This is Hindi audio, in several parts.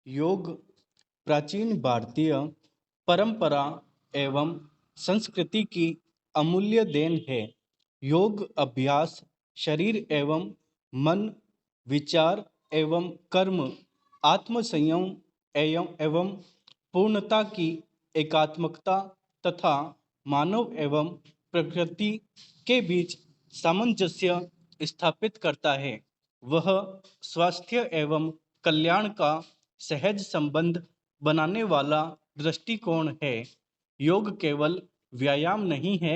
योग प्राचीन भारतीय परंपरा एवं संस्कृति की अमूल्य देन है। योग अभ्यास शरीर एवं मन, विचार एवं कर्म, आत्म संयम एवं पूर्णता की एकात्मकता तथा मानव एवं प्रकृति के बीच सामंजस्य स्थापित करता है। वह स्वास्थ्य एवं कल्याण का सहज संबंध बनाने वाला दृष्टिकोण है। योग केवल व्यायाम नहीं है,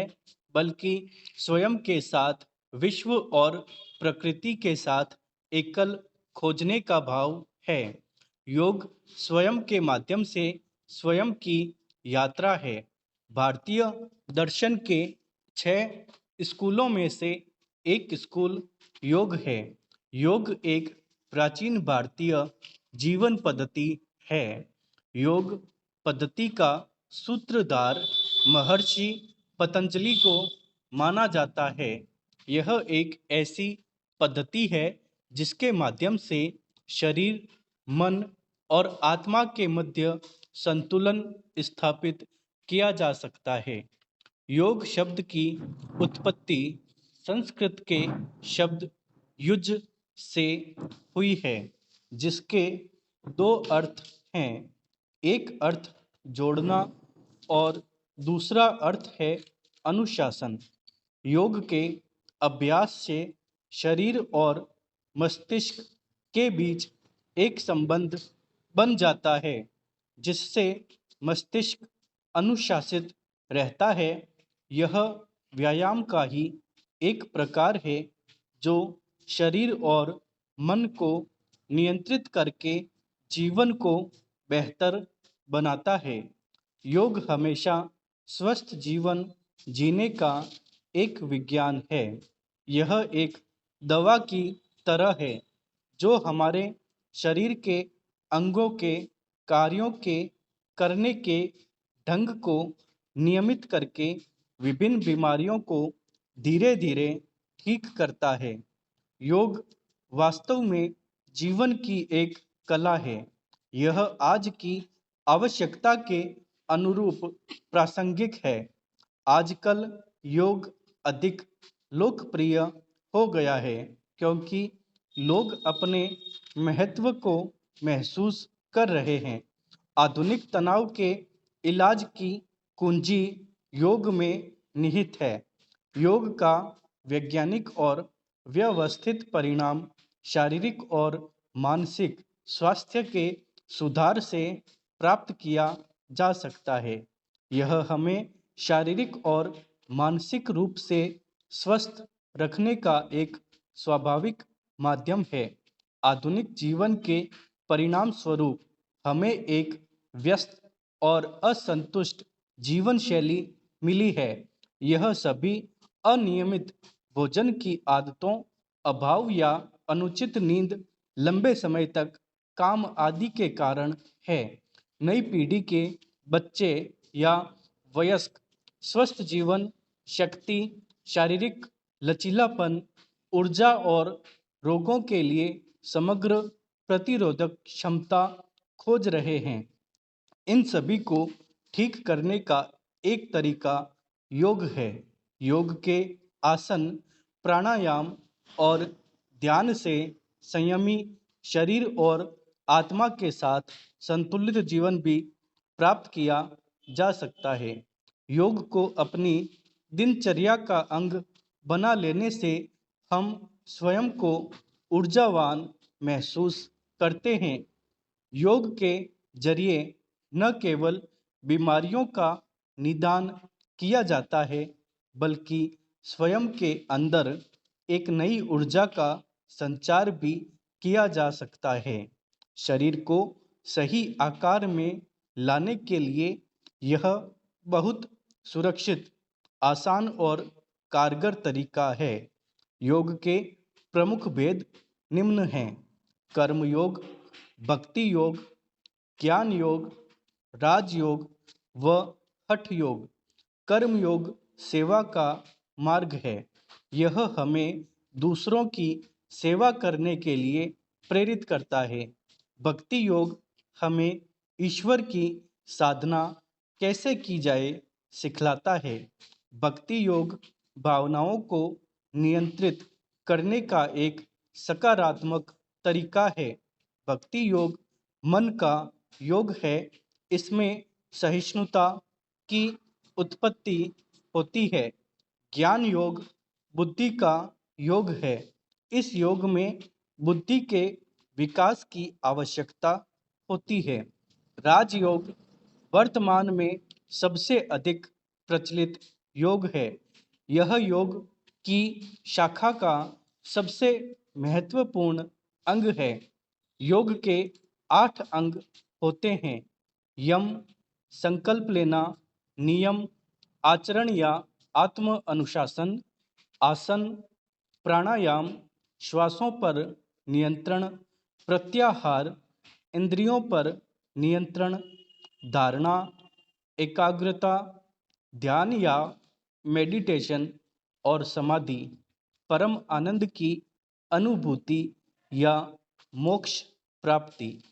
बल्कि स्वयं के साथ, विश्व और प्रकृति के साथ एकल खोजने का भाव है। योग स्वयं के माध्यम से स्वयं की यात्रा है। भारतीय दर्शन के 6 स्कूलों में से एक स्कूल योग है। योग एक प्राचीन भारतीय जीवन पद्धति है। योग पद्धति का सूत्रधार महर्षि पतंजलि को माना जाता है। यह एक ऐसी पद्धति है जिसके माध्यम से शरीर, मन और आत्मा के मध्य संतुलन स्थापित किया जा सकता है। योग शब्द की उत्पत्ति संस्कृत के शब्द युज से हुई है, जिसके 2 अर्थ हैं। एक अर्थ जोड़ना और दूसरा अर्थ है अनुशासन। योग के अभ्यास से शरीर और मस्तिष्क के बीच एक संबंध बन जाता है, जिससे मस्तिष्क अनुशासित रहता है। यह व्यायाम का ही एक प्रकार है जो शरीर और मन को नियंत्रित करके जीवन को बेहतर बनाता है। योग हमेशा स्वस्थ जीवन जीने का एक विज्ञान है। यह एक दवा की तरह है जो हमारे शरीर के अंगों के कार्यों के करने के ढंग को नियमित करके विभिन्न बीमारियों को धीरे धीरे ठीक करता है। योग वास्तव में जीवन की एक कला है। यह आज की आवश्यकता के अनुरूप प्रासंगिक है। आजकल योग अधिक लोकप्रिय हो गया है क्योंकि लोग अपने महत्व को महसूस कर रहे हैं। आधुनिक तनाव के इलाज की कुंजी योग में निहित है। योग का वैज्ञानिक और व्यवस्थित परिणाम शारीरिक और मानसिक स्वास्थ्य के सुधार से प्राप्त किया जा सकता है। यह हमें शारीरिक और मानसिक रूप से स्वस्थ रखने का एक स्वाभाविक माध्यम है। आधुनिक जीवन के परिणाम स्वरूप हमें एक व्यस्त और असंतुष्ट जीवन शैली मिली है। यह सभी अनियमित भोजन की आदतों, अभाव या अनुचित नींद, लंबे समय तक काम आदि के कारण है। नई पीढ़ी के बच्चे या वयस्क स्वस्थ जीवन शक्ति, शारीरिक लचीलापन, ऊर्जा और रोगों के लिए समग्र प्रतिरोधक क्षमता खोज रहे हैं। इन सभी को ठीक करने का एक तरीका योग है। योग के आसन, प्राणायाम और ध्यान से संयमी शरीर और आत्मा के साथ संतुलित जीवन भी प्राप्त किया जा सकता है। योग को अपनी दिनचर्या का अंग बना लेने से हम स्वयं को ऊर्जावान महसूस करते हैं। योग के जरिए न केवल बीमारियों का निदान किया जाता है, बल्कि स्वयं के अंदर एक नई ऊर्जा का संचार भी किया जा सकता है। शरीर को सही आकार में लाने के लिए यह बहुत सुरक्षित, आसान और कारगर तरीका है। योग के प्रमुख भेद निम्न हैं: कर्म योग, भक्ति योग, ज्ञान योग, राजयोग व हठ योग। कर्म योग सेवा का मार्ग है। यह हमें दूसरों की सेवा करने के लिए प्रेरित करता है। भक्ति योग हमें ईश्वर की साधना कैसे की जाए सिखलाता है। भक्ति योग भावनाओं को नियंत्रित करने का एक सकारात्मक तरीका है। भक्ति योग मन का योग है। इसमें सहिष्णुता की उत्पत्ति होती है। ज्ञान योग बुद्धि का योग है। इस योग में बुद्धि के विकास की आवश्यकता होती है। राजयोग वर्तमान में सबसे अधिक प्रचलित योग है। यह योग की शाखा का सबसे महत्वपूर्ण अंग है। योग के 8 अंग होते हैं। यम संकल्प लेना, नियम आचरण या आत्म अनुशासन, आसन प्राणायाम श्वासों पर नियंत्रण, प्रत्याहार इंद्रियों पर नियंत्रण, धारणा एकाग्रता, ध्यान या मेडिटेशन और समाधि परम आनंद की अनुभूति या मोक्ष प्राप्ति।